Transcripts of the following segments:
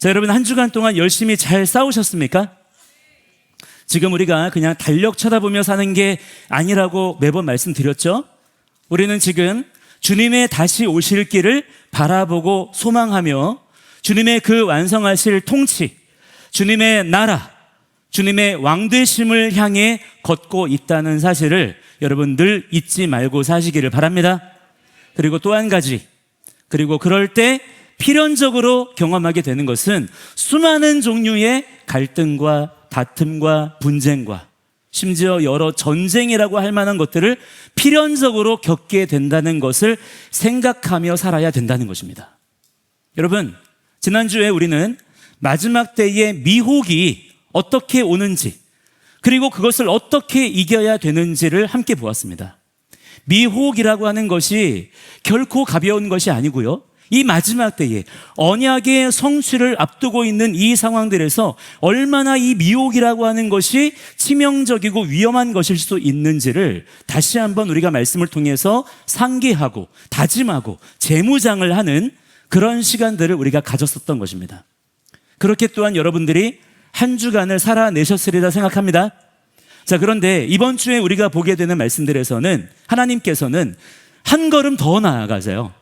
자, 여러분 한 주간 동안 열심히 잘 싸우셨습니까? 지금 우리가 그냥 달력 쳐다보며 사는 게 아니라고 매번 말씀드렸죠? 우리는 지금 주님의 다시 오실 길을 바라보고 소망하며 주님의 그 완성하실 통치, 주님의 나라, 주님의 왕되심을 향해 걷고 있다는 사실을 여러분 늘 잊지 말고 사시기를 바랍니다. 그리고 또 한 가지, 그리고 그럴 때 필연적으로 경험하게 되는 것은 수많은 종류의 갈등과 다툼과 분쟁과 심지어 여러 전쟁이라고 할 만한 것들을 필연적으로 겪게 된다는 것을 생각하며 살아야 된다는 것입니다. 여러분, 지난주에 우리는 마지막 때의 미혹이 어떻게 오는지, 그리고 그것을 어떻게 이겨야 되는지를 함께 보았습니다. 미혹이라고 하는 것이 결코 가벼운 것이 아니고요, 이 마지막 때에 언약의 성취를 앞두고 있는 이 상황들에서 얼마나 이 미혹이라고 하는 것이 치명적이고 위험한 것일 수 있는지를 다시 한번 우리가 말씀을 통해서 상기하고 다짐하고 재무장을 하는 그런 시간들을 우리가 가졌었던 것입니다. 그렇게 또한 여러분들이 한 주간을 살아내셨으리라 생각합니다. 자, 그런데 이번 주에 우리가 보게 되는 말씀들에서는 하나님께서는 한 걸음 더 나아가세요.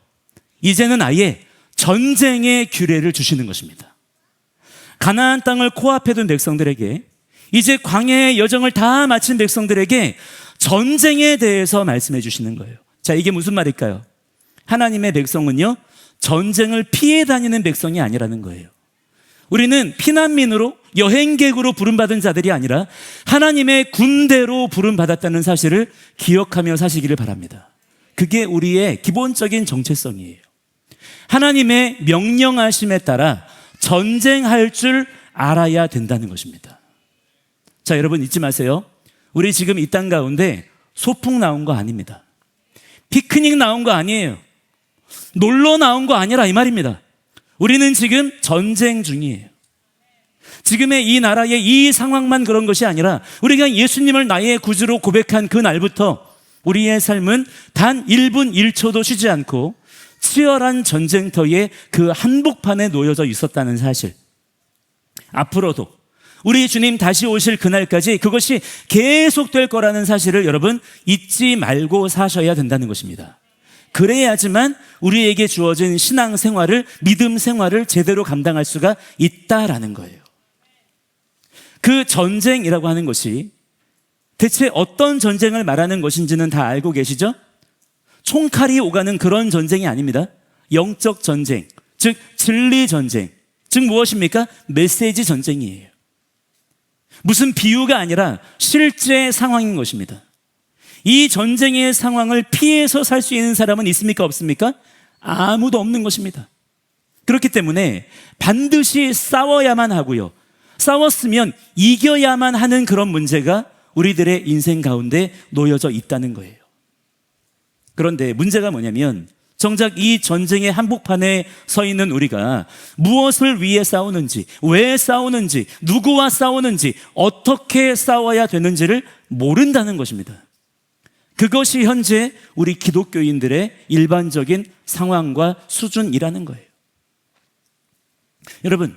이제는 아예 전쟁의 규례를 주시는 것입니다. 가나안 땅을 코앞에 둔 백성들에게, 이제 광야의 여정을 다 마친 백성들에게 전쟁에 대해서 말씀해 주시는 거예요. 자, 이게 무슨 말일까요? 하나님의 백성은요, 전쟁을 피해 다니는 백성이 아니라는 거예요. 우리는 피난민으로 여행객으로 부름받은 자들이 아니라 하나님의 군대로 부름받았다는 사실을 기억하며 사시기를 바랍니다. 그게 우리의 기본적인 정체성이에요. 하나님의 명령하심에 따라 전쟁할 줄 알아야 된다는 것입니다. 자, 여러분 잊지 마세요. 우리 지금 이 땅 가운데 소풍 나온 거 아닙니다. 피크닉 나온 거 아니에요. 놀러 나온 거 아니라 이 말입니다. 우리는 지금 전쟁 중이에요. 지금의 이 나라의 이 상황만 그런 것이 아니라 우리가 예수님을 나의 구주로 고백한 그 날부터 우리의 삶은 단 1분 1초도 쉬지 않고 치열한 전쟁터에 그 한복판에 놓여져 있었다는 사실, 앞으로도 우리 주님 다시 오실 그날까지 그것이 계속될 거라는 사실을 여러분 잊지 말고 사셔야 된다는 것입니다. 그래야지만 우리에게 주어진 신앙 생활을, 믿음 생활을 제대로 감당할 수가 있다라는 거예요. 그 전쟁이라고 하는 것이 대체 어떤 전쟁을 말하는 것인지는 다 알고 계시죠? 총칼이 오가는 그런 전쟁이 아닙니다. 영적 전쟁, 즉 진리 전쟁, 즉 무엇입니까? 메시지 전쟁이에요. 무슨 비유가 아니라 실제 상황인 것입니다. 이 전쟁의 상황을 피해서 살 수 있는 사람은 있습니까? 없습니까? 아무도 없는 것입니다. 그렇기 때문에 반드시 싸워야만 하고요, 싸웠으면 이겨야만 하는 그런 문제가 우리들의 인생 가운데 놓여져 있다는 거예요. 그런데 문제가 뭐냐면 정작 이 전쟁의 한복판에 서 있는 우리가 무엇을 위해 싸우는지, 왜 싸우는지, 누구와 싸우는지, 어떻게 싸워야 되는지를 모른다는 것입니다. 그것이 현재 우리 기독교인들의 일반적인 상황과 수준이라는 거예요. 여러분,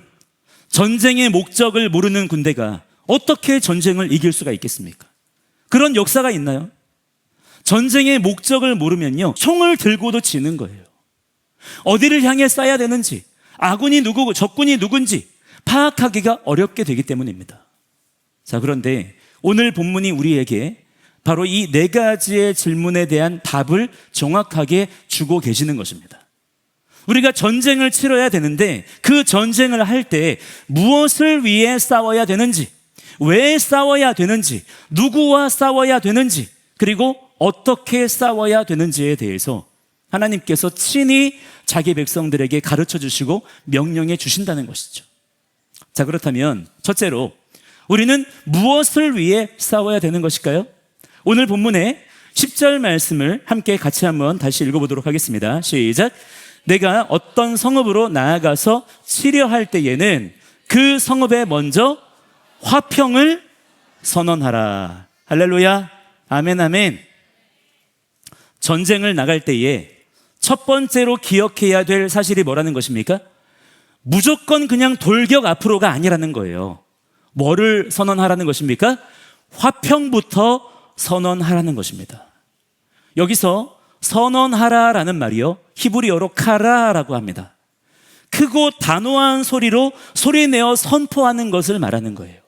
전쟁의 목적을 모르는 군대가 어떻게 전쟁을 이길 수가 있겠습니까? 그런 역사가 있나요? 전쟁의 목적을 모르면요, 총을 들고도 지는 거예요. 어디를 향해 쏴야 되는지, 아군이 누구고 적군이 누군지 파악하기가 어렵게 되기 때문입니다. 자, 그런데 오늘 본문이 우리에게 바로 이 네 가지의 질문에 대한 답을 정확하게 주고 계시는 것입니다. 우리가 전쟁을 치러야 되는데 그 전쟁을 할 때 무엇을 위해 싸워야 되는지, 왜 싸워야 되는지, 누구와 싸워야 되는지, 그리고 어떻게 싸워야 되는지에 대해서 하나님께서 친히 자기 백성들에게 가르쳐 주시고 명령해 주신다는 것이죠. 자, 그렇다면 첫째로 우리는 무엇을 위해 싸워야 되는 것일까요? 오늘 본문의 10절 말씀을 함께 같이 한번 다시 읽어보도록 하겠습니다. 시작. 내가 어떤 성읍으로 나아가서 치려할 때에는 그 성읍에 먼저 화평을 선언하라. 할렐루야. 아멘, 아멘. 전쟁을 나갈 때에 첫 번째로 기억해야 될 사실이 뭐라는 것입니까? 무조건 그냥 돌격 앞으로가 아니라는 거예요. 뭐를 선언하라는 것입니까? 화평부터 선언하라는 것입니다. 여기서 선언하라라는 말이요, 히브리어로 카라라고 합니다. 크고 단호한 소리로 소리내어 선포하는 것을 말하는 거예요.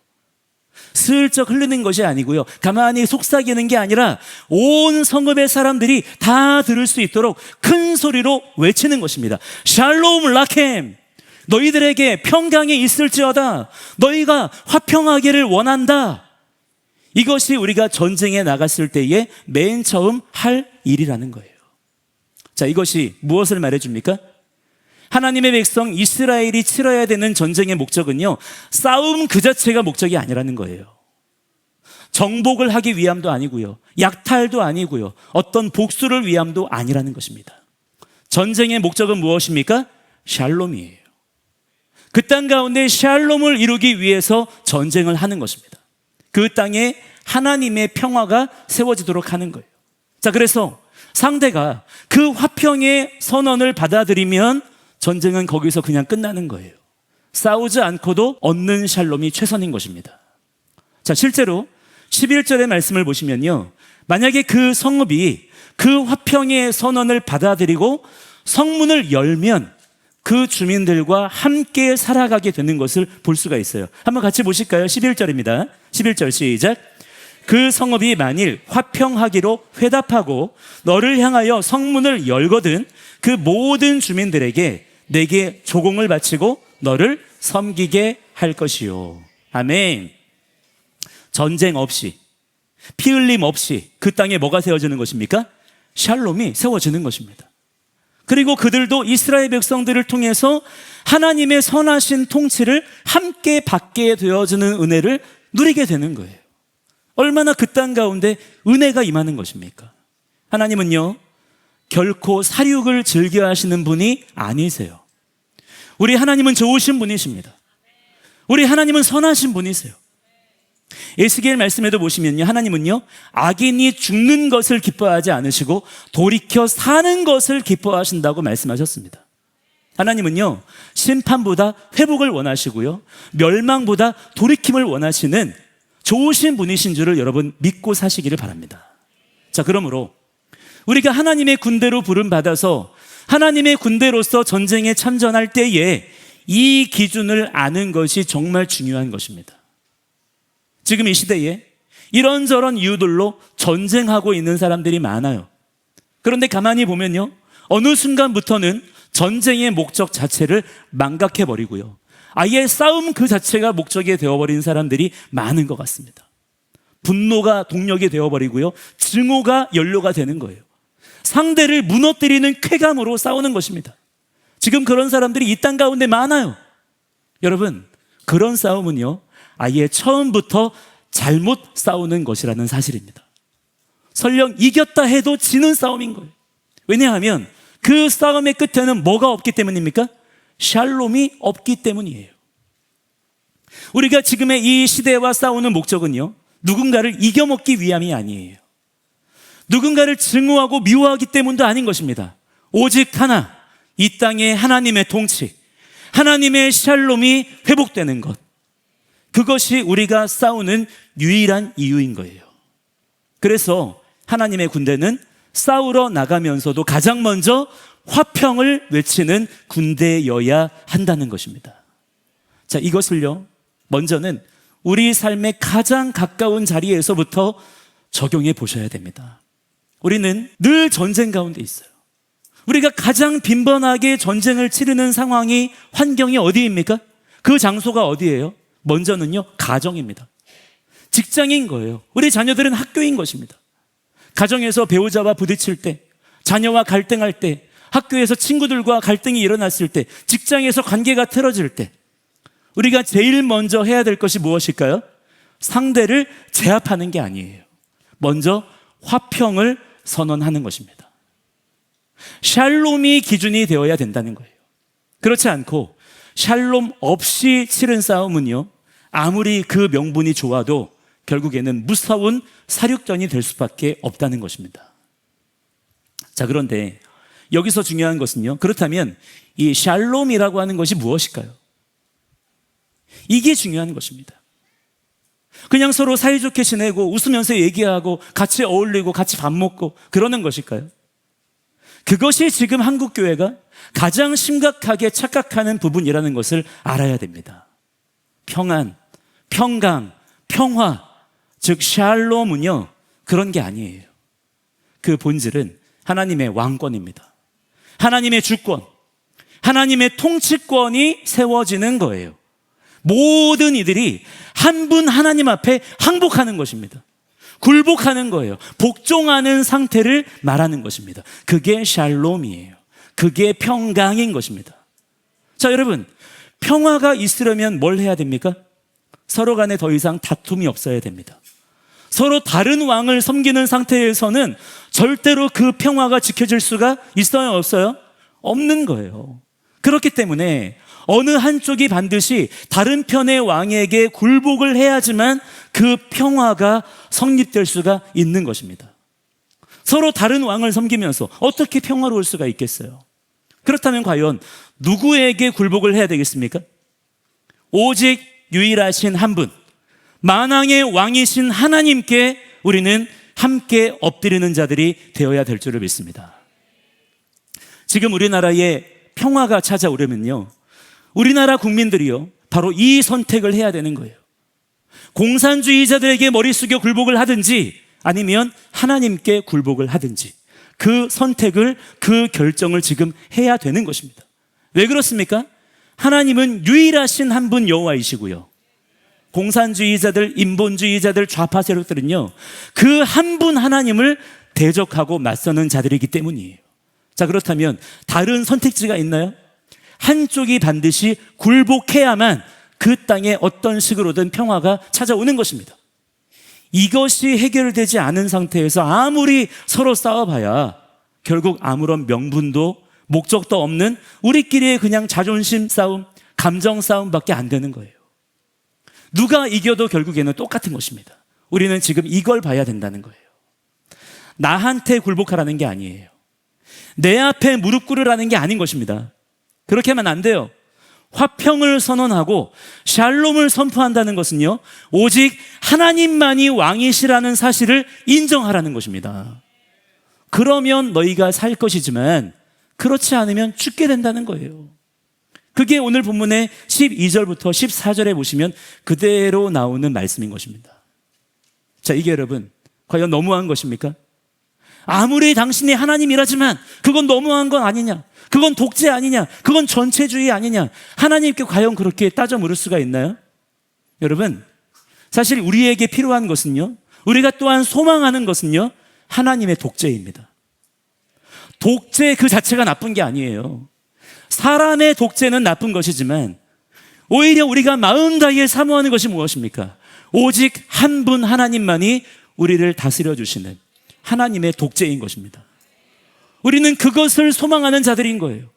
슬쩍 흐르는 것이 아니고요, 가만히 속삭이는 게 아니라 온 성읍의 사람들이 다 들을 수 있도록 큰 소리로 외치는 것입니다. 샬롬 라켐, 너희들에게 평강이 있을지어다, 너희가 화평하기를 원한다. 이것이 우리가 전쟁에 나갔을 때에 맨 처음 할 일이라는 거예요. 자, 이것이 무엇을 말해줍니까? 하나님의 백성 이스라엘이 치러야 되는 전쟁의 목적은요, 싸움 그 자체가 목적이 아니라는 거예요. 정복을 하기 위함도 아니고요, 약탈도 아니고요, 어떤 복수를 위함도 아니라는 것입니다. 전쟁의 목적은 무엇입니까? 샬롬이에요. 그 땅 가운데 샬롬을 이루기 위해서 전쟁을 하는 것입니다. 그 땅에 하나님의 평화가 세워지도록 하는 거예요. 자, 그래서 상대가 그 화평의 선언을 받아들이면 전쟁은 거기서 그냥 끝나는 거예요. 싸우지 않고도 얻는 샬롬이 최선인 것입니다. 자, 실제로 11절의 말씀을 보시면요, 만약에 그 성읍이 그 화평의 선언을 받아들이고 성문을 열면 그 주민들과 함께 살아가게 되는 것을 볼 수가 있어요. 한번 같이 보실까요? 11절입니다. 11절 시작. 그 성읍이 만일 화평하기로 회답하고 너를 향하여 성문을 열거든 그 모든 주민들에게 내게 조공을 바치고 너를 섬기게 할 것이요. 아멘. 전쟁 없이, 피 흘림 없이 그 땅에 뭐가 세워지는 것입니까? 샬롬이 세워지는 것입니다. 그리고 그들도 이스라엘 백성들을 통해서 하나님의 선하신 통치를 함께 받게 되어지는 은혜를 누리게 되는 거예요. 얼마나 그 땅 가운데 은혜가 임하는 것입니까? 하나님은요, 결코 사륙을 즐겨 하시는 분이 아니세요. 우리 하나님은 좋으신 분이십니다. 우리 하나님은 선하신 분이세요. 에스겔 말씀에도 보시면요, 하나님은요, 악인이 죽는 것을 기뻐하지 않으시고 돌이켜 사는 것을 기뻐하신다고 말씀하셨습니다. 하나님은요, 심판보다 회복을 원하시고요, 멸망보다 돌이킴을 원하시는 좋으신 분이신 줄을 여러분 믿고 사시기를 바랍니다. 자, 그러므로 우리가 하나님의 군대로 부름받아서 하나님의 군대로서 전쟁에 참전할 때에 이 기준을 아는 것이 정말 중요한 것입니다. 지금 이 시대에 이런저런 이유들로 전쟁하고 있는 사람들이 많아요. 그런데 가만히 보면요, 어느 순간부터는 전쟁의 목적 자체를 망각해버리고요, 아예 싸움 그 자체가 목적이 되어버린 사람들이 많은 것 같습니다. 분노가 동력이 되어버리고요, 증오가 연료가 되는 거예요. 상대를 무너뜨리는 쾌감으로 싸우는 것입니다. 지금 그런 사람들이 이 땅 가운데 많아요. 여러분, 그런 싸움은요, 아예 처음부터 잘못 싸우는 것이라는 사실입니다. 설령 이겼다 해도 지는 싸움인 거예요. 왜냐하면 그 싸움의 끝에는 뭐가 없기 때문입니까? 샬롬이 없기 때문이에요. 우리가 지금의 이 시대와 싸우는 목적은요, 누군가를 이겨먹기 위함이 아니에요. 누군가를 증오하고 미워하기 때문도 아닌 것입니다. 오직 하나, 이 땅에 하나님의 통치, 하나님의 샬롬이 회복되는 것, 그것이 우리가 싸우는 유일한 이유인 거예요. 그래서 하나님의 군대는 싸우러 나가면서도 가장 먼저 화평을 외치는 군대여야 한다는 것입니다. 자, 이것을요, 먼저는 우리 삶의 가장 가까운 자리에서부터 적용해 보셔야 됩니다. 우리는 늘 전쟁 가운데 있어요. 우리가 가장 빈번하게 전쟁을 치르는 상황이, 환경이 어디입니까? 그 장소가 어디예요? 먼저는요, 가정입니다. 직장인 거예요. 우리 자녀들은 학교인 것입니다. 가정에서 배우자와 부딪힐 때, 자녀와 갈등할 때, 학교에서 친구들과 갈등이 일어났을 때, 직장에서 관계가 틀어질 때, 우리가 제일 먼저 해야 될 것이 무엇일까요? 상대를 제압하는 게 아니에요. 먼저 화평을 선언하는 것입니다. 샬롬이 기준이 되어야 된다는 거예요. 그렇지 않고 샬롬 없이 치른 싸움은요, 아무리 그 명분이 좋아도 결국에는 무서운 사륙전이 될 수밖에 없다는 것입니다. 자, 그런데 여기서 중요한 것은요, 그렇다면 이 샬롬이라고 하는 것이 무엇일까요? 이게 중요한 것입니다. 그냥 서로 사이좋게 지내고 웃으면서 얘기하고 같이 어울리고 같이 밥 먹고 그러는 것일까요? 그것이 지금 한국 교회가 가장 심각하게 착각하는 부분이라는 것을 알아야 됩니다. 평안, 평강, 평화, 즉 샬롬은요, 그런 게 아니에요. 그 본질은 하나님의 왕권입니다. 하나님의 주권, 하나님의 통치권이 세워지는 거예요. 모든 이들이 한 분 하나님 앞에 항복하는 것입니다. 굴복하는 거예요. 복종하는 상태를 말하는 것입니다. 그게 샬롬이에요. 그게 평강인 것입니다. 자, 여러분, 평화가 있으려면 뭘 해야 됩니까? 서로 간에 더 이상 다툼이 없어야 됩니다. 서로 다른 왕을 섬기는 상태에서는 절대로 그 평화가 지켜질 수가 있어요, 없어요? 없는 거예요. 그렇기 때문에 어느 한쪽이 반드시 다른 편의 왕에게 굴복을 해야지만 그 평화가 성립될 수가 있는 것입니다. 서로 다른 왕을 섬기면서 어떻게 평화로울 수가 있겠어요? 그렇다면 과연 누구에게 굴복을 해야 되겠습니까? 오직 유일하신 한 분, 만왕의 왕이신 하나님께 우리는 함께 엎드리는 자들이 되어야 될 줄을 믿습니다. 지금 우리나라에 평화가 찾아오려면요, 우리나라 국민들이요, 바로 이 선택을 해야 되는 거예요. 공산주의자들에게 머리 숙여 굴복을 하든지 아니면 하나님께 굴복을 하든지 그 선택을, 그 결정을 지금 해야 되는 것입니다. 왜 그렇습니까? 하나님은 유일하신 한 분 여호와이시고요, 공산주의자들, 인본주의자들, 좌파 세력들은요, 그 한 분 하나님을 대적하고 맞서는 자들이기 때문이에요. 자, 그렇다면 다른 선택지가 있나요? 한쪽이 반드시 굴복해야만 그 땅에 어떤 식으로든 평화가 찾아오는 것입니다. 이것이 해결되지 않은 상태에서 아무리 서로 싸워봐야 결국 아무런 명분도 목적도 없는 우리끼리의 그냥 자존심 싸움, 감정 싸움밖에 안 되는 거예요. 누가 이겨도 결국에는 똑같은 것입니다. 우리는 지금 이걸 봐야 된다는 거예요. 나한테 굴복하라는 게 아니에요. 내 앞에 무릎 꿇으라는 게 아닌 것입니다. 그렇게 하면 안 돼요. 화평을 선언하고 샬롬을 선포한다는 것은요, 오직 하나님만이 왕이시라는 사실을 인정하라는 것입니다. 그러면 너희가 살 것이지만 그렇지 않으면 죽게 된다는 거예요. 그게 오늘 본문의 12절부터 14절에 보시면 그대로 나오는 말씀인 것입니다. 자, 이게 여러분 과연 너무한 것입니까? 아무리 당신이 하나님이라지만 그건 너무한 건 아니냐? 그건 독재 아니냐? 그건 전체주의 아니냐? 하나님께 과연 그렇게 따져 물을 수가 있나요? 여러분, 사실 우리에게 필요한 것은요, 우리가 또한 소망하는 것은요, 하나님의 독재입니다. 독재 그 자체가 나쁜 게 아니에요. 사람의 독재는 나쁜 것이지만 오히려 우리가 마음 다해 사모하는 것이 무엇입니까? 오직 한 분 하나님만이 우리를 다스려 주시는 하나님의 독재인 것입니다. 우리는 그것을 소망하는 자들인 거예요.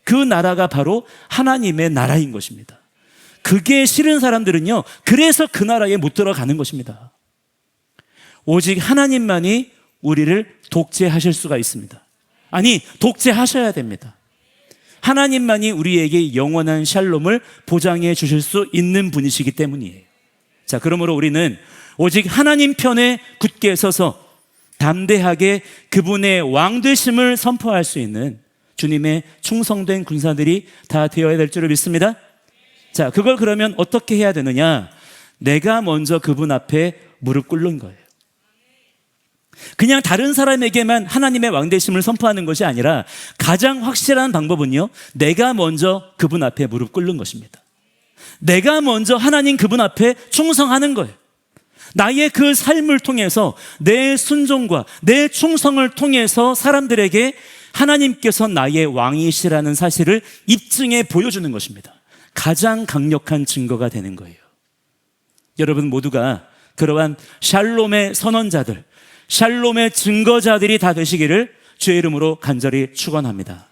그 나라가 바로 하나님의 나라인 것입니다. 그게 싫은 사람들은요, 그래서 그 나라에 못 들어가는 것입니다. 오직 하나님만이 우리를 독재하실 수가 있습니다. 아니, 독재하셔야 됩니다. 하나님만이 우리에게 영원한 샬롬을 보장해 주실 수 있는 분이시기 때문이에요. 자, 그러므로 우리는 오직 하나님 편에 굳게 서서 담대하게 그분의 왕되심을 선포할 수 있는 주님의 충성된 군사들이 다 되어야 될 줄을 믿습니다. 자, 그걸 그러면 어떻게 해야 되느냐? 내가 먼저 그분 앞에 무릎 꿇는 거예요. 그냥 다른 사람에게만 하나님의 왕되심을 선포하는 것이 아니라 가장 확실한 방법은요, 내가 먼저 그분 앞에 무릎 꿇는 것입니다. 내가 먼저 하나님 그분 앞에 충성하는 거예요. 나의 그 삶을 통해서 내 순종과 내 충성을 통해서 사람들에게 하나님께서 나의 왕이시라는 사실을 입증해 보여주는 것입니다. 가장 강력한 증거가 되는 거예요. 여러분 모두가 그러한 샬롬의 선언자들, 샬롬의 증거자들이 다 되시기를 주의 이름으로 간절히 축원합니다.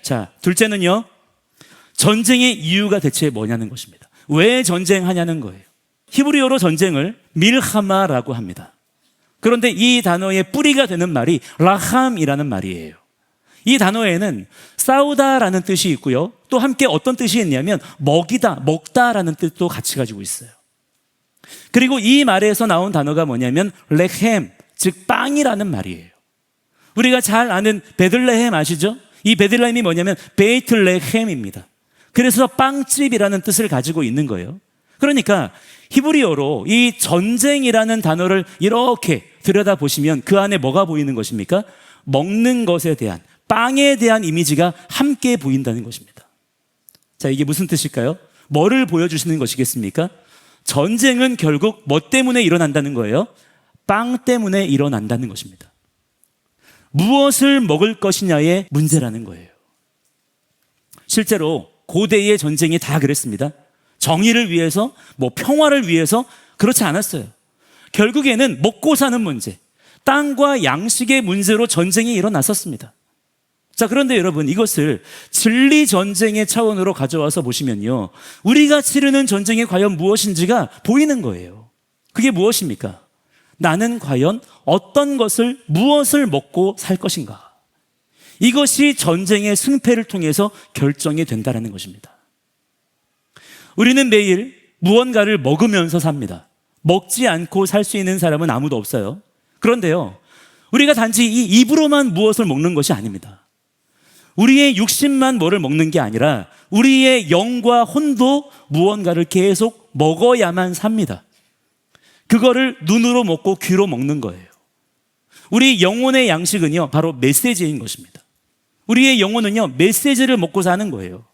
자, 둘째는요, 전쟁의 이유가 대체 뭐냐는 것입니다. 왜 전쟁하냐는 거예요. 히브리어로 전쟁을 밀하마라고 합니다. 그런데 이 단어의 뿌리가 되는 말이 라함이라는 말이에요. 이 단어에는 싸우다라는 뜻이 있고요. 또 함께 어떤 뜻이 있냐면 먹이다, 먹다라는 뜻도 같이 가지고 있어요. 그리고 이 말에서 나온 단어가 뭐냐면 레헴, 즉 빵이라는 말이에요. 우리가 잘 아는 베들레헴 아시죠? 이 베들레헴이 뭐냐면 베이틀레헴입니다. 그래서 빵집이라는 뜻을 가지고 있는 거예요. 그러니까 히브리어로 이 전쟁이라는 단어를 이렇게 들여다보시면 그 안에 뭐가 보이는 것입니까? 먹는 것에 대한, 빵에 대한 이미지가 함께 보인다는 것입니다. 자, 이게 무슨 뜻일까요? 뭐를 보여주시는 것이겠습니까? 전쟁은 결국 뭐 때문에 일어난다는 거예요? 빵 때문에 일어난다는 것입니다. 무엇을 먹을 것이냐의 문제라는 거예요. 실제로 고대의 전쟁이 다 그랬습니다. 정의를 위해서, 평화를 위해서 그렇지 않았어요. 결국에는 먹고 사는 문제, 땅과 양식의 문제로 전쟁이 일어났었습니다. 자, 그런데 여러분, 이것을 진리 전쟁의 차원으로 가져와서 보시면요, 우리가 치르는 전쟁이 과연 무엇인지가 보이는 거예요. 그게 무엇입니까? 나는 과연 어떤 것을, 무엇을 먹고 살 것인가? 이것이 전쟁의 승패를 통해서 결정이 된다는 것입니다. 우리는 매일 무언가를 먹으면서 삽니다. 먹지 않고 살 수 있는 사람은 아무도 없어요. 그런데요, 우리가 단지 이 입으로만 무엇을 먹는 것이 아닙니다. 우리의 육신만 뭐를 먹는 게 아니라 우리의 영과 혼도 무언가를 계속 먹어야만 삽니다. 그거를 눈으로 먹고 귀로 먹는 거예요. 우리 영혼의 양식은요, 바로 메시지인 것입니다. 우리의 영혼은요, 메시지를 먹고 사는 거예요.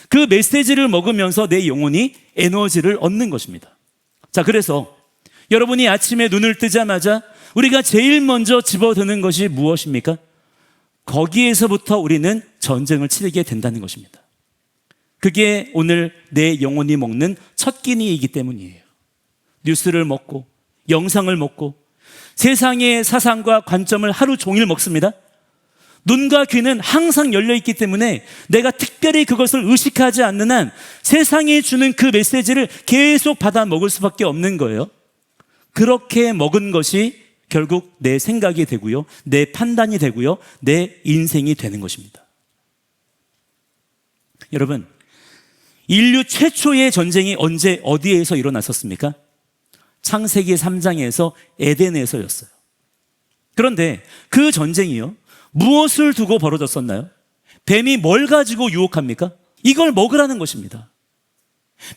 그 메시지를 먹으면서 내 영혼이 에너지를 얻는 것입니다. 자, 그래서 여러분이 아침에 눈을 뜨자마자 우리가 제일 먼저 집어드는 것이 무엇입니까? 거기에서부터 우리는 전쟁을 치르게 된다는 것입니다. 그게 오늘 내 영혼이 먹는 첫 끼니이기 때문이에요. 뉴스를 먹고 영상을 먹고 세상의 사상과 관점을 하루 종일 먹습니다. 눈과 귀는 항상 열려있기 때문에 내가 특별히 그것을 의식하지 않는 한 세상이 주는 그 메시지를 계속 받아 먹을 수밖에 없는 거예요. 그렇게 먹은 것이 결국 내 생각이 되고요, 내 판단이 되고요, 내 인생이 되는 것입니다. 여러분, 인류 최초의 전쟁이 언제 어디에서 일어났었습니까? 창세기 3장에서 에덴에서였어요. 그런데 그 전쟁이요, 무엇을 두고 벌어졌었나요? 뱀이 뭘 가지고 유혹합니까? 이걸 먹으라는 것입니다.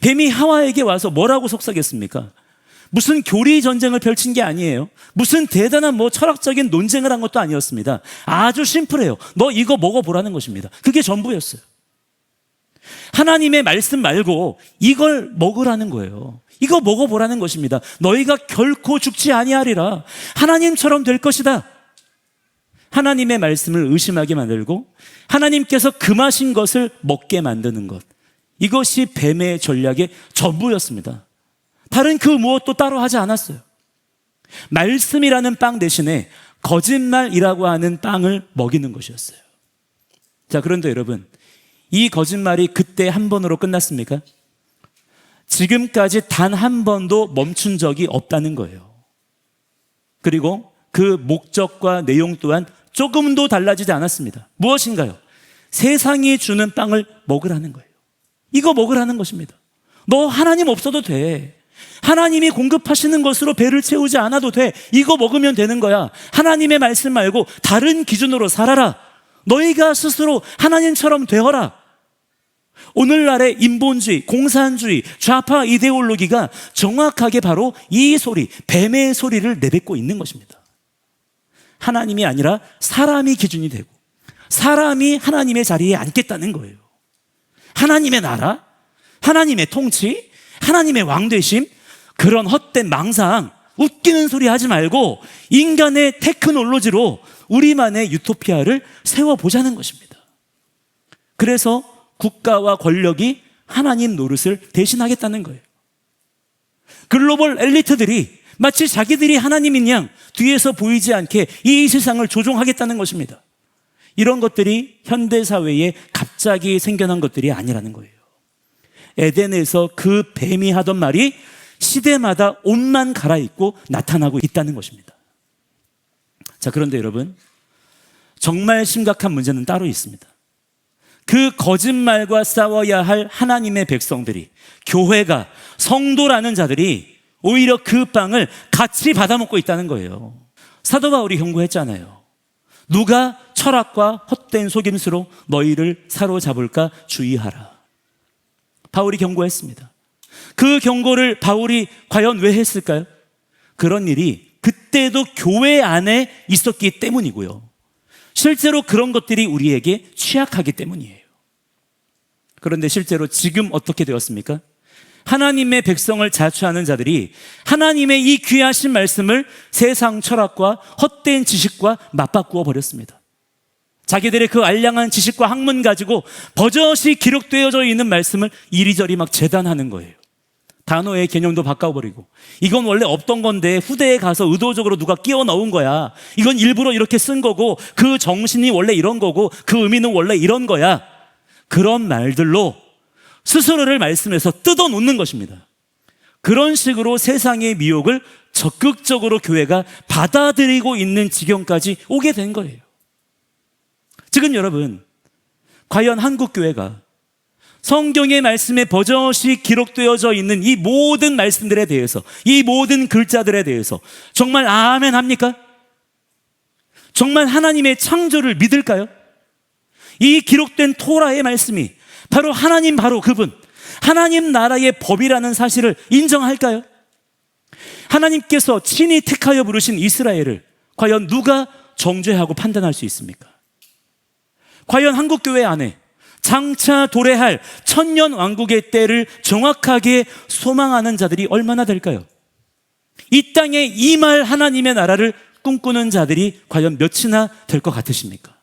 뱀이 하와에게 와서 뭐라고 속삭였습니까? 무슨 교리 전쟁을 펼친 게 아니에요. 무슨 대단한 철학적인 논쟁을 한 것도 아니었습니다. 아주 심플해요. 너 이거 먹어보라는 것입니다. 그게 전부였어요. 하나님의 말씀 말고 이걸 먹으라는 거예요. 이거 먹어보라는 것입니다. 너희가 결코 죽지 아니하리라. 하나님처럼 될 것이다. 하나님의 말씀을 의심하게 만들고 하나님께서 금하신 것을 먹게 만드는 것, 이것이 뱀의 전략의 전부였습니다. 다른 그 무엇도 따로 하지 않았어요. 말씀이라는 빵 대신에 거짓말이라고 하는 빵을 먹이는 것이었어요. 자, 그런데 여러분, 이 거짓말이 그때 한 번으로 끝났습니까? 지금까지 단 한 번도 멈춘 적이 없다는 거예요. 그리고 그 목적과 내용 또한 조금도 달라지지 않았습니다. 무엇인가요? 세상이 주는 빵을 먹으라는 거예요. 이거 먹으라는 것입니다. 너 하나님 없어도 돼. 하나님이 공급하시는 것으로 배를 채우지 않아도 돼. 이거 먹으면 되는 거야. 하나님의 말씀 말고 다른 기준으로 살아라. 너희가 스스로 하나님처럼 되어라. 오늘날의 인본주의, 공산주의, 좌파 이데올로기가 정확하게 바로 이 소리, 뱀의 소리를 내뱉고 있는 것입니다. 하나님이 아니라 사람이 기준이 되고 사람이 하나님의 자리에 앉겠다는 거예요. 하나님의 나라, 하나님의 통치, 하나님의 왕되심, 그런 헛된 망상, 웃기는 소리 하지 말고 인간의 테크놀로지로 우리만의 유토피아를 세워보자는 것입니다. 그래서 국가와 권력이 하나님 노릇을 대신하겠다는 거예요. 글로벌 엘리트들이 마치 자기들이 하나님인 양 뒤에서 보이지 않게 이 세상을 조종하겠다는 것입니다. 이런 것들이 현대사회에 갑자기 생겨난 것들이 아니라는 거예요. 에덴에서 그 뱀이 하던 말이 시대마다 옷만 갈아입고 나타나고 있다는 것입니다. 자, 그런데 여러분, 정말 심각한 문제는 따로 있습니다. 그 거짓말과 싸워야 할 하나님의 백성들이, 교회가, 성도라는 자들이 오히려 그 빵을 같이 받아먹고 있다는 거예요. 사도 바울이 경고했잖아요. 누가 철학과 헛된 속임수로 너희를 사로잡을까 주의하라. 바울이 경고했습니다. 그 경고를 바울이 과연 왜 했을까요? 그런 일이 그때도 교회 안에 있었기 때문이고요. 실제로 그런 것들이 우리에게 취약하기 때문이에요. 그런데 실제로 지금 어떻게 되었습니까? 하나님의 백성을 자초하는 자들이 하나님의 이 귀하신 말씀을 세상 철학과 헛된 지식과 맞바꾸어 버렸습니다. 자기들의 그 알량한 지식과 학문 가지고 버젓이 기록되어져 있는 말씀을 이리저리 막 재단하는 거예요. 단어의 개념도 바꿔버리고, 이건 원래 없던 건데 후대에 가서 의도적으로 누가 끼워 넣은 거야. 이건 일부러 이렇게 쓴 거고, 그 정신이 원래 이런 거고, 그 의미는 원래 이런 거야. 그런 말들로 스스로를 말씀에서 뜯어 놓는 것입니다. 그런 식으로 세상의 미혹을 적극적으로 교회가 받아들이고 있는 지경까지 오게 된 거예요. 지금 여러분, 과연 한국 교회가 성경의 말씀에 버젓이 기록되어져 있는 이 모든 말씀들에 대해서, 이 모든 글자들에 대해서 정말 아멘 합니까? 정말 하나님의 창조를 믿을까요? 이 기록된 토라의 말씀이 바로 하나님, 바로 그분, 하나님 나라의 법이라는 사실을 인정할까요? 하나님께서 친히 택하여 부르신 이스라엘을 과연 누가 정죄하고 판단할 수 있습니까? 과연 한국교회 안에 장차 도래할 천년 왕국의 때를 정확하게 소망하는 자들이 얼마나 될까요? 이 땅에 임할 하나님의 나라를 꿈꾸는 자들이 과연 몇이나 될 것 같으십니까?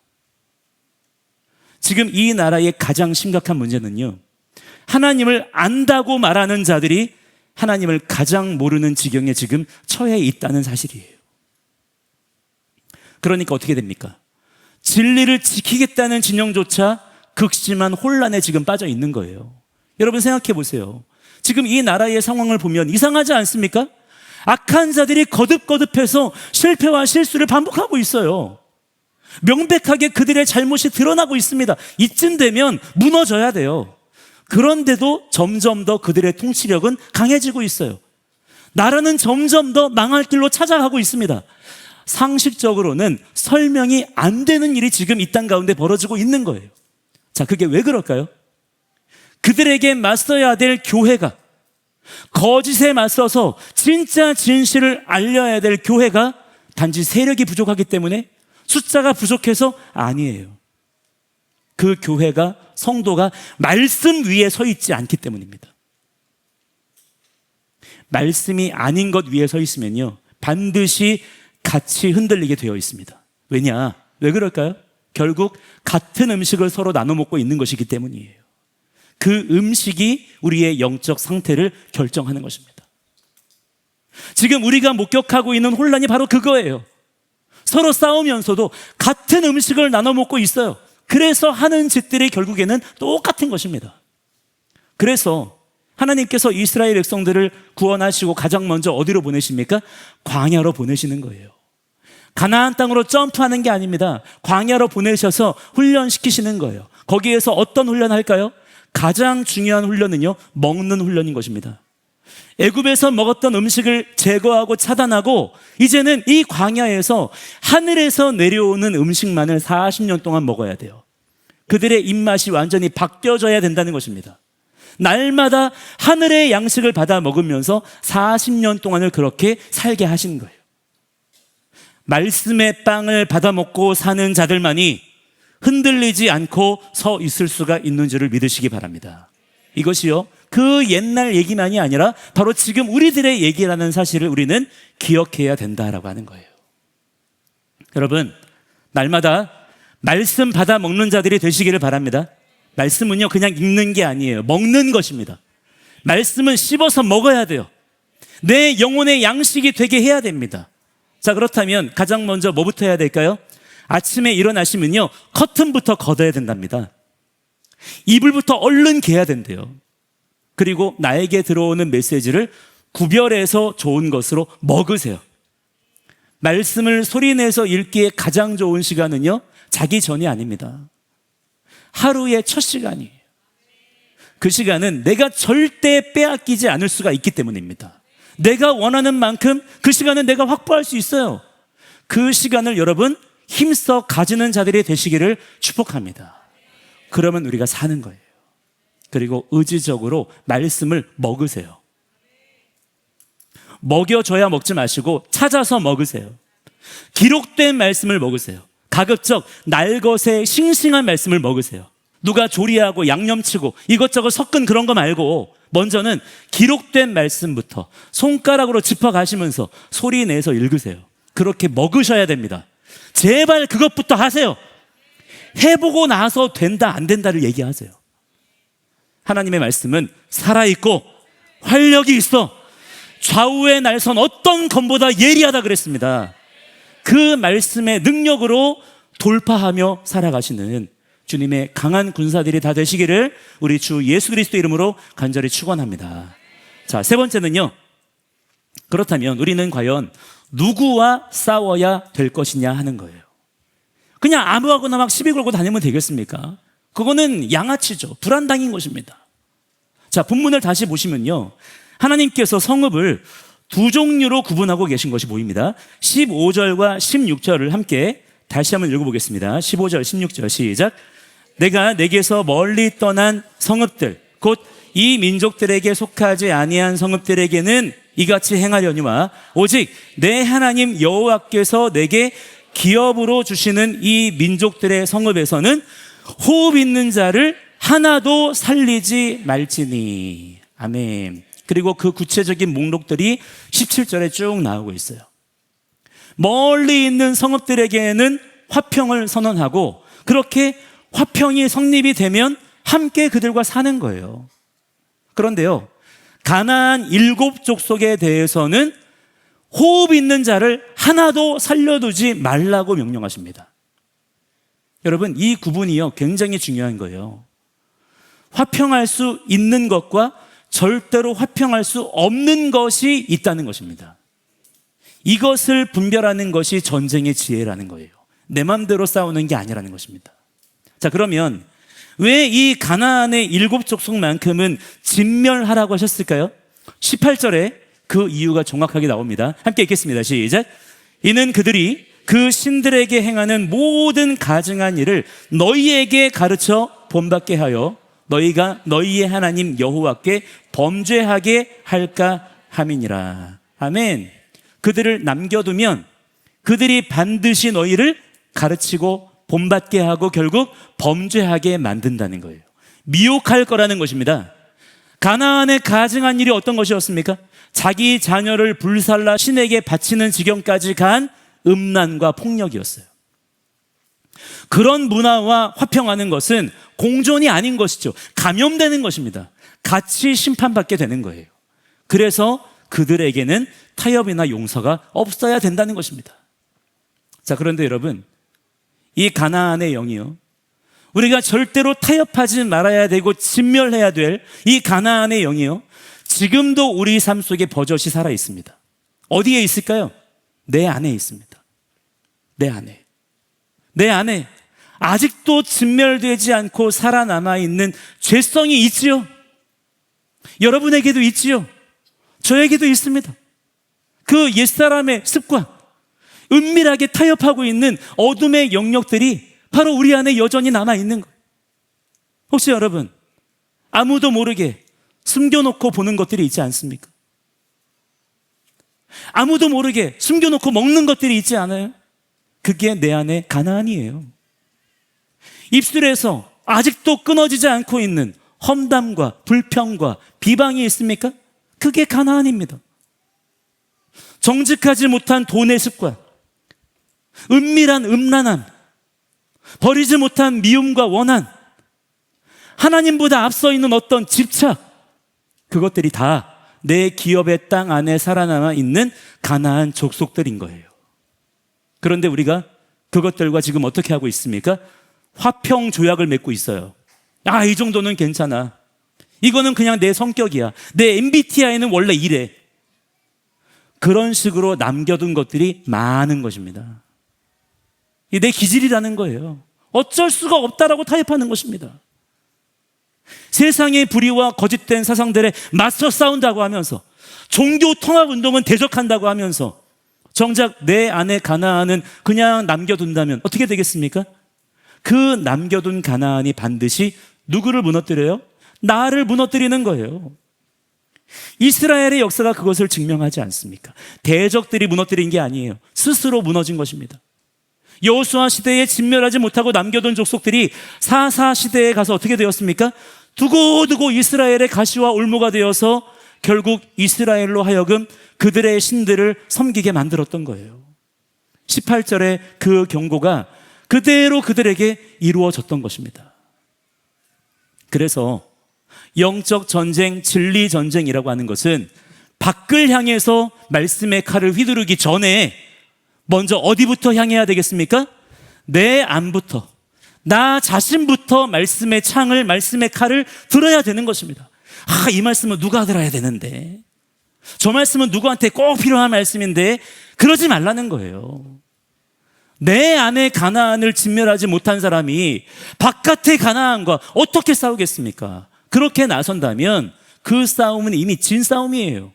지금 이 나라의 가장 심각한 문제는요, 하나님을 안다고 말하는 자들이 하나님을 가장 모르는 지경에 지금 처해 있다는 사실이에요. 그러니까 어떻게 됩니까? 진리를 지키겠다는 진영조차 극심한 혼란에 지금 빠져 있는 거예요. 여러분 생각해 보세요. 지금 이 나라의 상황을 보면 이상하지 않습니까? 악한 자들이 거듭거듭해서 실패와 실수를 반복하고 있어요. 명백하게 그들의 잘못이 드러나고 있습니다. 이쯤 되면 무너져야 돼요. 그런데도 점점 더 그들의 통치력은 강해지고 있어요. 나라는 점점 더 망할 길로 찾아가고 있습니다. 상식적으로는 설명이 안 되는 일이 지금 이 땅 가운데 벌어지고 있는 거예요. 자, 그게 왜 그럴까요? 그들에게 맞서야 될 교회가, 거짓에 맞서서 진짜 진실을 알려야 될 교회가 단지 세력이 부족하기 때문에, 숫자가 부족해서 아니에요. 그 교회가, 성도가 말씀 위에 서 있지 않기 때문입니다. 말씀이 아닌 것 위에 서 있으면요, 반드시 같이 흔들리게 되어 있습니다. 왜냐? 왜 그럴까요? 결국 같은 음식을 서로 나눠 먹고 있는 것이기 때문이에요. 그 음식이 우리의 영적 상태를 결정하는 것입니다. 지금 우리가 목격하고 있는 혼란이 바로 그거예요. 서로 싸우면서도 같은 음식을 나눠 먹고 있어요. 그래서 하는 짓들이 결국에는 똑같은 것입니다. 그래서 하나님께서 이스라엘 백성들을 구원하시고 가장 먼저 어디로 보내십니까? 광야로 보내시는 거예요. 가나안 땅으로 점프하는 게 아닙니다. 광야로 보내셔서 훈련시키시는 거예요. 거기에서 어떤 훈련할까요? 가장 중요한 훈련은요, 먹는 훈련인 것입니다. 애굽에서 먹었던 음식을 제거하고 차단하고 이제는 이 광야에서 하늘에서 내려오는 음식만을 40년 동안 먹어야 돼요. 그들의 입맛이 완전히 바뀌어져야 된다는 것입니다. 날마다 하늘의 양식을 받아 먹으면서 40년 동안을 그렇게 살게 하신 거예요. 말씀의 빵을 받아 먹고 사는 자들만이 흔들리지 않고 서 있을 수가 있는 줄을 믿으시기 바랍니다. 이것이요, 그 옛날 얘기만이 아니라 바로 지금 우리들의 얘기라는 사실을 우리는 기억해야 된다라고 하는 거예요. 여러분, 날마다 말씀 받아 먹는 자들이 되시기를 바랍니다. 말씀은요, 그냥 읽는 게 아니에요. 먹는 것입니다. 말씀은 씹어서 먹어야 돼요. 내 영혼의 양식이 되게 해야 됩니다. 자, 그렇다면 가장 먼저 뭐부터 해야 될까요? 아침에 일어나시면요, 커튼부터 걷어야 된답니다. 이불부터 얼른 개야 된대요. 그리고 나에게 들어오는 메시지를 구별해서 좋은 것으로 먹으세요. 말씀을 소리내서 읽기에 가장 좋은 시간은요, 자기 전이 아닙니다. 하루의 첫 시간이에요. 그 시간은 내가 절대 빼앗기지 않을 수가 있기 때문입니다. 내가 원하는 만큼 그 시간은 내가 확보할 수 있어요. 그 시간을 여러분 힘써 가지는 자들이 되시기를 축복합니다. 그러면 우리가 사는 거예요. 그리고 의지적으로 말씀을 먹으세요. 먹여줘야 먹지 마시고 찾아서 먹으세요. 기록된 말씀을 먹으세요. 가급적 날것의 싱싱한 말씀을 먹으세요. 누가 조리하고 양념치고 이것저것 섞은 그런 거 말고 먼저는 기록된 말씀부터 손가락으로 짚어가시면서 소리 내서 읽으세요. 그렇게 먹으셔야 됩니다. 제발 그것부터 하세요. 해보고 나서 된다 안 된다를 얘기하세요. 하나님의 말씀은 살아있고 활력이 있어 좌우의 날선 어떤 검보다 예리하다 그랬습니다. 그 말씀의 능력으로 돌파하며 살아가시는 주님의 강한 군사들이 다 되시기를 우리 주 예수 그리스도 이름으로 간절히 축원합니다. 자, 세 번째는요. 그렇다면 우리는 과연 누구와 싸워야 될 것이냐 하는 거예요. 그냥 아무하고나 막 시비 걸고 다니면 되겠습니까? 그거는 양아치죠. 불안당인 것입니다. 자, 본문을 다시 보시면요. 하나님께서 성읍을 두 종류로 구분하고 계신 것이 보입니다. 15절과 16절을 함께 다시 한번 읽어보겠습니다. 15절, 16절 시작. 내가 내게서 멀리 떠난 성읍들 곧 이 민족들에게 속하지 아니한 성읍들에게는 이같이 행하려니와 오직 내 하나님 여호와께서 내게 기업으로 주시는 이 민족들의 성읍에서는 호흡 있는 자를 하나도 살리지 말지니. 아멘. 그리고 그 구체적인 목록들이 17절에 쭉 나오고 있어요. 멀리 있는 성읍들에게는 화평을 선언하고 그렇게 화평이 성립이 되면 함께 그들과 사는 거예요. 그런데요, 가나안 7족속에 대해서는 호흡 있는 자를 하나도 살려두지 말라고 명령하십니다. 여러분, 이 구분이요 굉장히 중요한 거예요. 화평할 수 있는 것과 절대로 화평할 수 없는 것이 있다는 것입니다. 이것을 분별하는 것이 전쟁의 지혜라는 거예요. 내 맘대로 싸우는 게 아니라는 것입니다. 자, 그러면 왜 이 가나안의 7족속만큼은 진멸하라고 하셨을까요? 18절에 그 이유가 정확하게 나옵니다. 함께 읽겠습니다. 시작. 이는 그들이 그 신들에게 행하는 모든 가증한 일을 너희에게 가르쳐 본받게 하여 너희가 너희의 하나님 여호와께 범죄하게 할까 함이니라. 아멘. 그들을 남겨두면 그들이 반드시 너희를 가르치고 본받게 하고 결국 범죄하게 만든다는 거예요. 미혹할 거라는 것입니다. 가나안의 가증한 일이 어떤 것이었습니까? 자기 자녀를 불살라 신에게 바치는 지경까지 간 음란과 폭력이었어요. 그런 문화와 화평하는 것은 공존이 아닌 것이죠. 감염되는 것입니다. 같이 심판받게 되는 거예요. 그래서 그들에게는 타협이나 용서가 없어야 된다는 것입니다. 자, 그런데 여러분, 이 가나안의 영이요, 우리가 절대로 타협하지 말아야 되고 진멸해야 될 이 가나안의 영이요, 지금도 우리 삶 속에 버젓이 살아 있습니다. 어디에 있을까요? 내 안에 있습니다. 내 안에. 내 안에 아직도 진멸되지 않고 살아남아 있는 죄성이 있지요. 여러분에게도 있지요. 저에게도 있습니다. 그 옛사람의 습관, 은밀하게 타협하고 있는 어둠의 영역들이 바로 우리 안에 여전히 남아있는 거예요. 혹시 여러분, 아무도 모르게 숨겨놓고 보는 것들이 있지 않습니까? 아무도 모르게 숨겨놓고 먹는 것들이 있지 않아요? 그게 내 안에 가나안이에요. 입술에서 아직도 끊어지지 않고 있는 험담과 불평과 비방이 있습니까? 그게 가나안입니다. 정직하지 못한 돈의 습관, 은밀한 음란함, 버리지 못한 미움과 원한, 하나님보다 앞서 있는 어떤 집착, 그것들이 다 내 기업의 땅 안에 살아남아 있는 가나안 족속들인 거예요. 그런데 우리가 그것들과 지금 어떻게 하고 있습니까? 화평 조약을 맺고 있어요. 아, 이 정도는 괜찮아. 이거는 그냥 내 성격이야. 내 MBTI는 원래 이래. 그런 식으로 남겨둔 것들이 많은 것입니다. 이 내 기질이라는 거예요. 어쩔 수가 없다라고 타협하는 것입니다. 세상의 불의와 거짓된 사상들에 맞서 싸운다고 하면서, 종교 통합 운동은 대적한다고 하면서, 정작 내 안에 가나안은 그냥 남겨둔다면 어떻게 되겠습니까? 그 남겨둔 가나안이 반드시 누구를 무너뜨려요? 나를 무너뜨리는 거예요. 이스라엘의 역사가 그것을 증명하지 않습니까? 대적들이 무너뜨린 게 아니에요. 스스로 무너진 것입니다. 여호수아 시대에 진멸하지 못하고 남겨둔 족속들이 사사 시대에 가서 어떻게 되었습니까? 두고두고 이스라엘의 가시와 올무가 되어서 결국 이스라엘로 하여금 그들의 신들을 섬기게 만들었던 거예요. 18절에 그 경고가 그대로 그들에게 이루어졌던 것입니다. 그래서 영적 전쟁, 진리 전쟁이라고 하는 것은 밖을 향해서 말씀의 칼을 휘두르기 전에 먼저 어디부터 향해야 되겠습니까? 내 안부터, 나 자신부터 말씀의 창을, 말씀의 칼을 들어야 되는 것입니다. 이 말씀은 누가 들어야 되는데, 저 말씀은 누구한테 꼭 필요한 말씀인데, 그러지 말라는 거예요. 내 안에 가나안을 진멸하지 못한 사람이 바깥의 가나안과 어떻게 싸우겠습니까? 그렇게 나선다면 그 싸움은 이미 진 싸움이에요.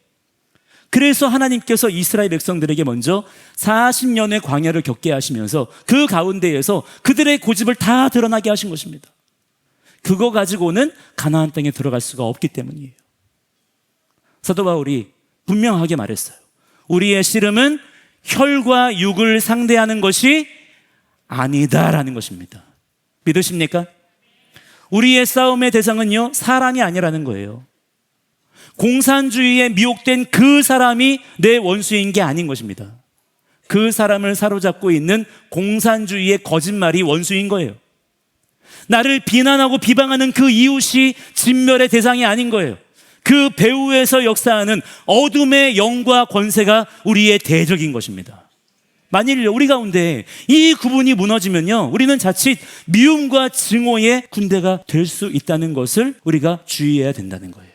그래서 하나님께서 이스라엘 백성들에게 먼저 40년의 광야를 겪게 하시면서 그 가운데에서 그들의 고집을 다 드러나게 하신 것입니다. 그거 가지고는 가나안 땅에 들어갈 수가 없기 때문이에요. 사도 바울이 분명하게 말했어요. 우리의 씨름은 혈과 육을 상대하는 것이 아니다라는 것입니다. 믿으십니까? 우리의 싸움의 대상은요, 사람이 아니라는 거예요. 공산주의에 미혹된 그 사람이 내 원수인 게 아닌 것입니다. 그 사람을 사로잡고 있는 공산주의의 거짓말이 원수인 거예요. 나를 비난하고 비방하는 그 이웃이 진멸의 대상이 아닌 거예요. 그 배후에서 역사하는 어둠의 영과 권세가 우리의 대적인 것입니다. 만일 우리 가운데 이 구분이 무너지면요, 우리는 자칫 미움과 증오의 군대가 될 수 있다는 것을 우리가 주의해야 된다는 거예요.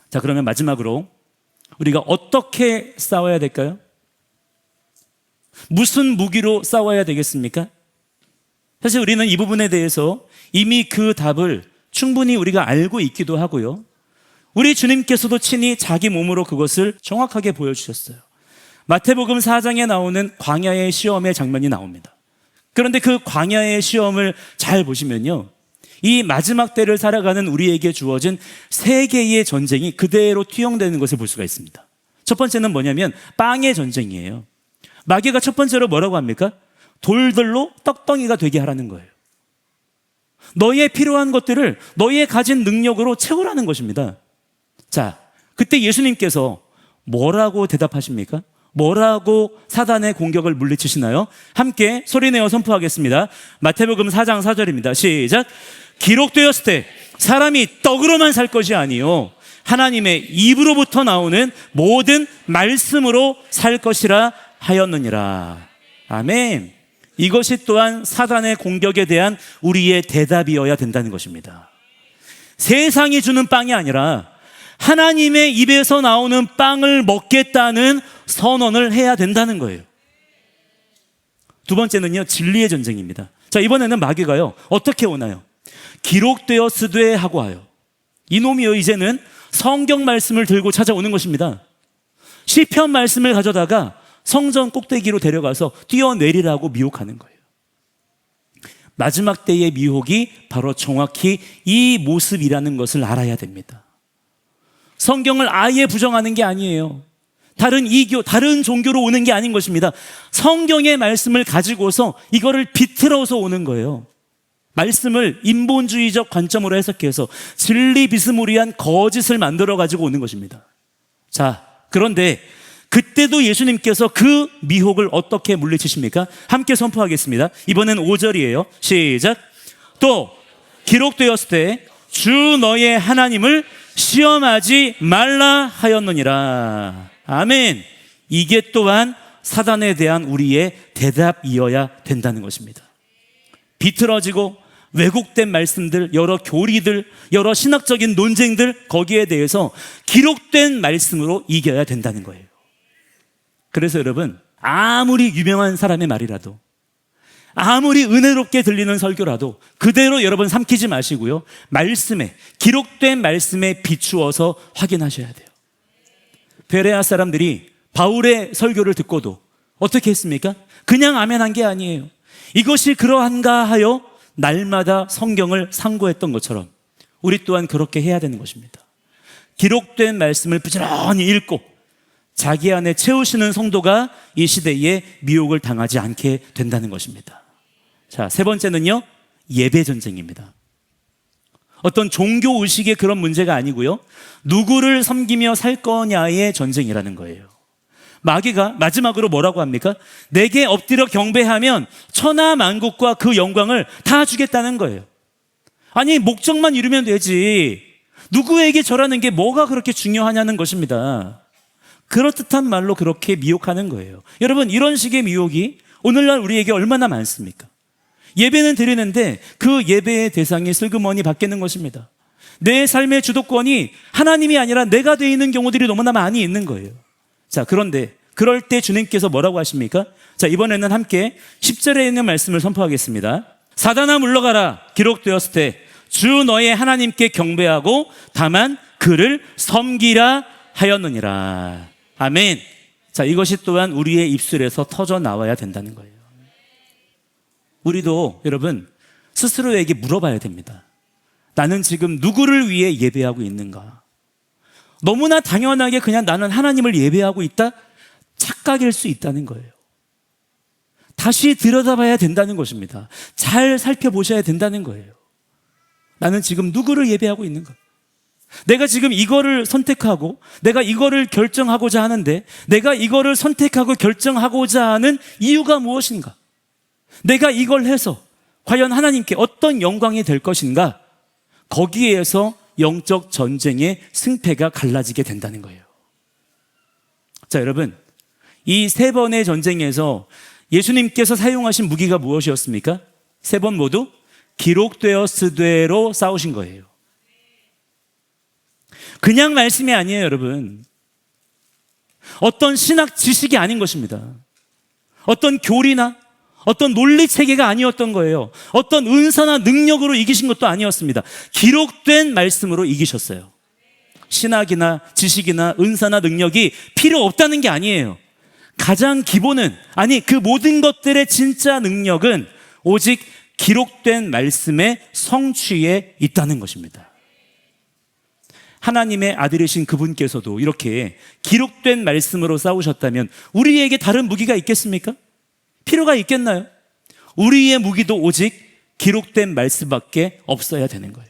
자, 그러면 마지막으로 우리가 어떻게 싸워야 될까요? 무슨 무기로 싸워야 되겠습니까? 사실 우리는 이 부분에 대해서 이미 그 답을 충분히 우리가 알고 있기도 하고요. 우리 주님께서도 친히 자기 몸으로 그것을 정확하게 보여주셨어요. 마태복음 4장에 나오는 광야의 시험의 장면이 나옵니다. 그런데 그 광야의 시험을 잘 보시면요, 이 마지막 때를 살아가는 우리에게 주어진 세 개의 전쟁이 그대로 투영되는 것을 볼 수가 있습니다. 첫 번째는 뭐냐면 빵의 전쟁이에요. 마귀가 첫 번째로 뭐라고 합니까? 돌들로 떡덩이가 되게 하라는 거예요. 너희의 필요한 것들을 너희의 가진 능력으로 채우라는 것입니다. 자, 그때 예수님께서 뭐라고 대답하십니까? 뭐라고 사단의 공격을 물리치시나요? 함께 소리내어 선포하겠습니다. 마태복음 4장 4절입니다. 시작. 기록되었을 때 사람이 떡으로만 살 것이 아니요 하나님의 입으로부터 나오는 모든 말씀으로 살 것이라 하였느니라. 아멘. 이것이 또한 사단의 공격에 대한 우리의 대답이어야 된다는 것입니다. 세상이 주는 빵이 아니라 하나님의 입에서 나오는 빵을 먹겠다는 선언을 해야 된다는 거예요. 두 번째는요, 진리의 전쟁입니다. 자, 이번에는 마귀가요, 어떻게 오나요? 기록되었으되 하고 하여. 이놈이요, 이제는 성경 말씀을 들고 찾아오는 것입니다. 시편 말씀을 가져다가 성전 꼭대기로 데려가서 뛰어내리라고 미혹하는 거예요. 마지막 때의 미혹이 바로 정확히 이 모습이라는 것을 알아야 됩니다. 성경을 아예 부정하는 게 아니에요. 다른 이교, 다른 종교로 오는 게 아닌 것입니다. 성경의 말씀을 가지고서 이거를 비틀어서 오는 거예요. 말씀을 인본주의적 관점으로 해석해서 진리 비스무리한 거짓을 만들어 가지고 오는 것입니다. 자, 그런데 그때도 예수님께서 그 미혹을 어떻게 물리치십니까? 함께 선포하겠습니다. 이번엔 5절이에요. 시작. 또 기록되었을 때 주 너의 하나님을 시험하지 말라 하였느니라. 아멘. 이게 또한 사단에 대한 우리의 대답이어야 된다는 것입니다. 비틀어지고 왜곡된 말씀들, 여러 교리들, 여러 신학적인 논쟁들, 거기에 대해서 기록된 말씀으로 이겨야 된다는 거예요. 그래서 여러분, 아무리 유명한 사람의 말이라도, 아무리 은혜롭게 들리는 설교라도 그대로 여러분 삼키지 마시고요. 말씀에, 기록된 말씀에 비추어서 확인하셔야 돼요. 베레아 사람들이 바울의 설교를 듣고도 어떻게 했습니까? 그냥 아멘한 게 아니에요. 이것이 그러한가 하여 날마다 성경을 상고했던 것처럼 우리 또한 그렇게 해야 되는 것입니다. 기록된 말씀을 부지런히 읽고 자기 안에 채우시는 성도가 이 시대에 미혹을 당하지 않게 된다는 것입니다. 자, 세 번째는요, 예배 전쟁입니다. 어떤 종교 의식의 그런 문제가 아니고요, 누구를 섬기며 살 거냐의 전쟁이라는 거예요. 마귀가 마지막으로 뭐라고 합니까? 내게 엎드려 경배하면 천하 만국과 그 영광을 다 주겠다는 거예요. 아니, 목적만 이루면 되지 누구에게 절하는 게 뭐가 그렇게 중요하냐는 것입니다. 그럴듯한 말로 그렇게 미혹하는 거예요. 여러분, 이런 식의 미혹이 오늘날 우리에게 얼마나 많습니까? 예배는 드리는데 그 예배의 대상이 슬그머니 바뀌는 것입니다. 내 삶의 주도권이 하나님이 아니라 내가 되어 있는 경우들이 너무나 많이 있는 거예요. 자, 그런데 그럴 때 주님께서 뭐라고 하십니까? 자, 이번에는 함께 10절에 있는 말씀을 선포하겠습니다. 사단아 물러가라, 기록되었을 때 주 너의 하나님께 경배하고 다만 그를 섬기라 하였느니라. 아멘. 자, 이것이 또한 우리의 입술에서 터져 나와야 된다는 거예요. 우리도 여러분 스스로에게 물어봐야 됩니다. 나는 지금 누구를 위해 예배하고 있는가? 너무나 당연하게 그냥 나는 하나님을 예배하고 있다? 착각일 수 있다는 거예요. 다시 들여다봐야 된다는 것입니다. 잘 살펴보셔야 된다는 거예요. 나는 지금 누구를 예배하고 있는가? 내가 지금 이거를 선택하고 내가 이거를 결정하고자 하는데 내가 이거를 선택하고 결정하고자 하는 이유가 무엇인가? 내가 이걸 해서 과연 하나님께 어떤 영광이 될 것인가? 거기에서 영적 전쟁의 승패가 갈라지게 된다는 거예요. 자, 여러분, 이 세 번의 전쟁에서 예수님께서 사용하신 무기가 무엇이었습니까? 세 번 모두 기록되었으되로 싸우신 거예요. 그냥 말씀이 아니에요, 여러분. 어떤 신학 지식이 아닌 것입니다. 어떤 교리나 어떤 논리 체계가 아니었던 거예요. 어떤 은사나 능력으로 이기신 것도 아니었습니다. 기록된 말씀으로 이기셨어요. 신학이나 지식이나 은사나 능력이 필요 없다는 게 아니에요. 가장 기본은, 아니 그 모든 것들의 진짜 능력은 오직 기록된 말씀의 성취에 있다는 것입니다. 하나님의 아들이신 그분께서도 이렇게 기록된 말씀으로 싸우셨다면 우리에게 다른 무기가 있겠습니까? 필요가 있겠나요? 우리의 무기도 오직 기록된 말씀밖에 없어야 되는 거예요.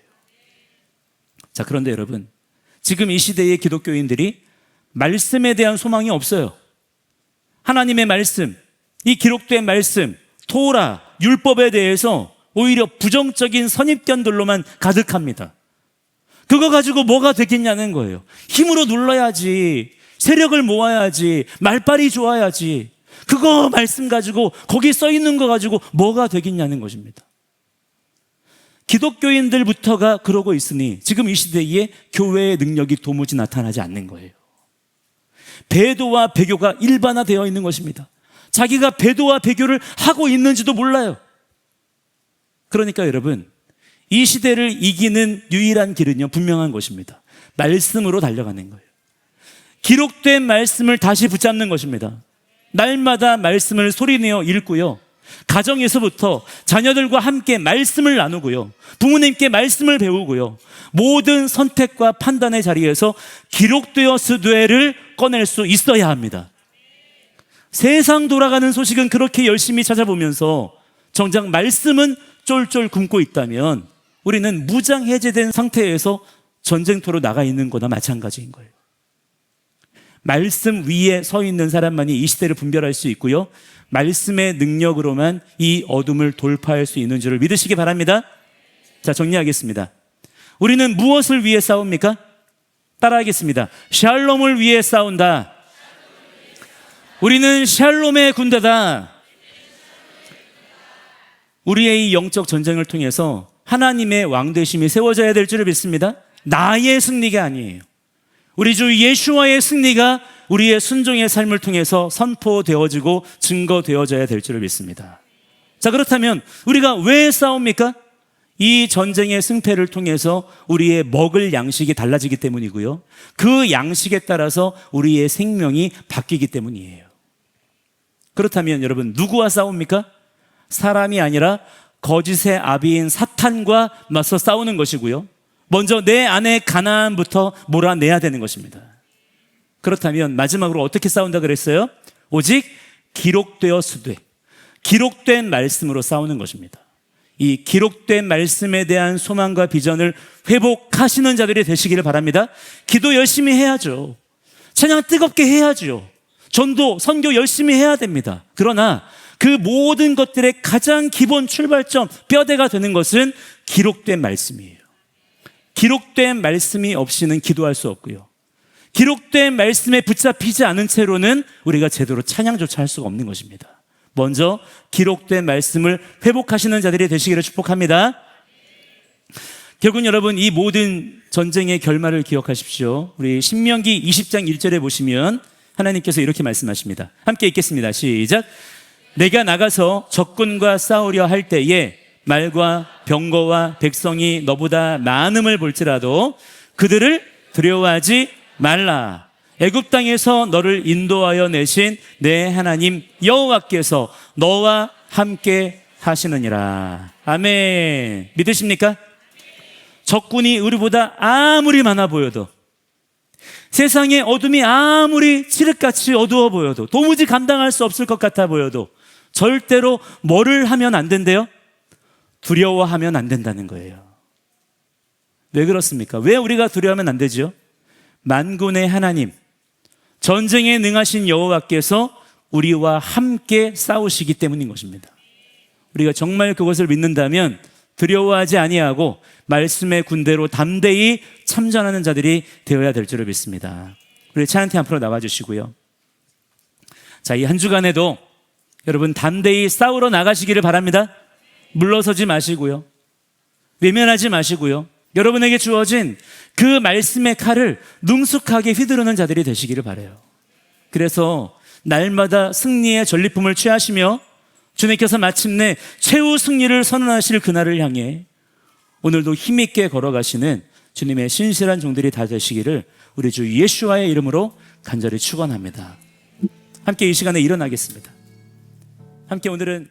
자, 그런데 여러분, 지금 이 시대의 기독교인들이 말씀에 대한 소망이 없어요. 하나님의 말씀, 이 기록된 말씀, 토라, 율법에 대해서 오히려 부정적인 선입견들로만 가득합니다. 그거 가지고 뭐가 되겠냐는 거예요. 힘으로 눌러야지, 세력을 모아야지, 말빨이 좋아야지, 그거 말씀 가지고 거기 써 있는 거 가지고 뭐가 되겠냐는 것입니다. 기독교인들부터가 그러고 있으니 지금 이 시대에 교회의 능력이 도무지 나타나지 않는 거예요. 배도와 배교가 일반화되어 있는 것입니다. 자기가 배도와 배교를 하고 있는지도 몰라요. 그러니까 여러분, 이 시대를 이기는 유일한 길은요, 분명한 것입니다. 말씀으로 달려가는 거예요. 기록된 말씀을 다시 붙잡는 것입니다. 날마다 말씀을 소리내어 읽고요, 가정에서부터 자녀들과 함께 말씀을 나누고요, 부모님께 말씀을 배우고요, 모든 선택과 판단의 자리에서 기록되었으되를 꺼낼 수 있어야 합니다. 세상 돌아가는 소식은 그렇게 열심히 찾아보면서 정작 말씀은 쫄쫄 굶고 있다면 우리는 무장해제된 상태에서 전쟁터로 나가 있는 거나 마찬가지인 거예요. 말씀 위에 서 있는 사람만이 이 시대를 분별할 수 있고요, 말씀의 능력으로만 이 어둠을 돌파할 수 있는 줄을 믿으시기 바랍니다. 자, 정리하겠습니다. 우리는 무엇을 위해 싸웁니까? 따라하겠습니다. 샬롬을 위해 싸운다. 우리는 샬롬의 군대다. 우리의 이 영적 전쟁을 통해서 하나님의 왕되심이 세워져야 될 줄을 믿습니다. 나의 승리가 아니에요. 우리 주 예수와의 승리가 우리의 순종의 삶을 통해서 선포되어지고 증거되어져야 될 줄을 믿습니다. 자, 그렇다면 우리가 왜 싸웁니까? 이 전쟁의 승패를 통해서 우리의 먹을 양식이 달라지기 때문이고요. 그 양식에 따라서 우리의 생명이 바뀌기 때문이에요. 그렇다면 여러분, 누구와 싸웁니까? 사람이 아니라 거짓의 아비인 사탄과 맞서 싸우는 것이고요. 먼저 내 안의 가난부터 몰아내야 되는 것입니다. 그렇다면 마지막으로 어떻게 싸운다 그랬어요? 오직 기록되었으되, 기록된 말씀으로 싸우는 것입니다. 이 기록된 말씀에 대한 소망과 비전을 회복하시는 자들이 되시기를 바랍니다. 기도 열심히 해야죠. 찬양 뜨겁게 해야죠. 전도, 선교 열심히 해야 됩니다. 그러나 그 모든 것들의 가장 기본 출발점, 뼈대가 되는 것은 기록된 말씀이에요. 기록된 말씀이 없이는 기도할 수 없고요. 기록된 말씀에 붙잡히지 않은 채로는 우리가 제대로 찬양조차 할 수가 없는 것입니다. 먼저 기록된 말씀을 회복하시는 자들이 되시기를 축복합니다. 결국 여러분, 이 모든 전쟁의 결말을 기억하십시오. 우리 신명기 20장 1절에 보시면 하나님께서 이렇게 말씀하십니다. 함께 읽겠습니다. 시작. 내가 나가서 적군과 싸우려 할 때에 말과 병거와 백성이 너보다 많음을 볼지라도 그들을 두려워하지 말라. 애굽 땅에서 너를 인도하여 내신 내 하나님 여호와께서 너와 함께 하시느니라. 아멘. 믿으십니까? 적군이 우리보다 아무리 많아 보여도, 세상의 어둠이 아무리 칠흑같이 어두워 보여도, 도무지 감당할 수 없을 것 같아 보여도 절대로 뭐를 하면 안 된대요? 두려워하면 안 된다는 거예요. 왜 그렇습니까? 왜 우리가 두려워하면 안 되죠? 만군의 하나님, 전쟁에 능하신 여호와께서 우리와 함께 싸우시기 때문인 것입니다. 우리가 정말 그것을 믿는다면 두려워하지 아니하고 말씀의 군대로 담대히 참전하는 자들이 되어야 될 줄을 믿습니다. 우리 차한테 앞으로 나와주시고요. 자, 이 한 주간에도 여러분 담대히 싸우러 나가시기를 바랍니다. 물러서지 마시고요. 외면하지 마시고요. 여러분에게 주어진 그 말씀의 칼을 능숙하게 휘두르는 자들이 되시기를 바라요. 그래서 날마다 승리의 전리품을 취하시며 주님께서 마침내 최후 승리를 선언하실 그날을 향해 오늘도 힘있게 걸어가시는 주님의 신실한 종들이 다 되시기를 우리 주 예수와의 이름으로 간절히 축원합니다. 함께 이 시간에 일어나겠습니다. 함께 오늘은